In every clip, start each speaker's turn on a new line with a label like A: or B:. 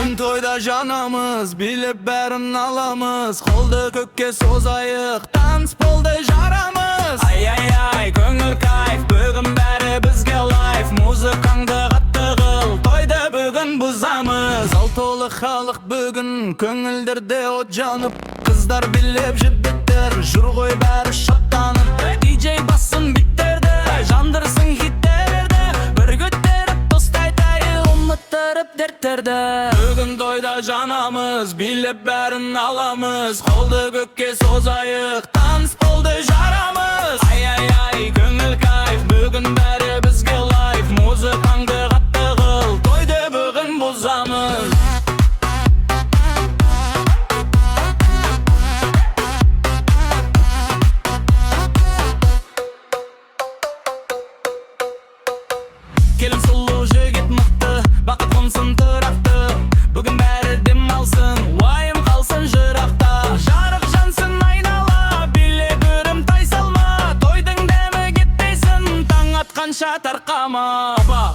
A: Бүгін тойда жанамыз, билеп бәрін аламыз. Қолды көкке созайық, танцполды жарамыз.
B: Ай-ай-ай, көңіл кайф, бүгін бәрі бізге лайф. Музыкаңды қатты қыл, тойды бүгін бұзамыз.
A: Зал толы халық бүгін, көңілдерде от жанып. Қыздар билеп жібіттер, жүр ғой бәрі шаттанып.
B: Диджей бассын биттерді, жандырсын хиттерді. Бір көтеріп тостайтайы, ұмыттырып дерттерді.
A: Бүгін тойда жанамыз, билеп бәрін аламыз. Қолды көкке созайық, танцполды жарамыз.
B: Ай-ай-ай, көңіл кайф, бүгін бәрі бізге лайф. Музыкаңды қатты қыл, тойды бүгін бұзамыз. Келін сұлу жігіт мықты, бақыт қонсын тұрақты. Бүгін бәрі дем алсын, уайым қалсын жырақта. Жарық жансын айнала, билеп үрім тайсалма. Тойдың дәмі кетпейсін, таң атқанша тарқама.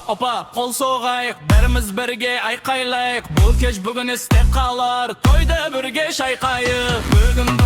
B: Опа, қол соғайық, бәріміз бірге айқайлайық. Бұл кеш бүгін есте қалар, тойды бірге шайқайық. Бүгін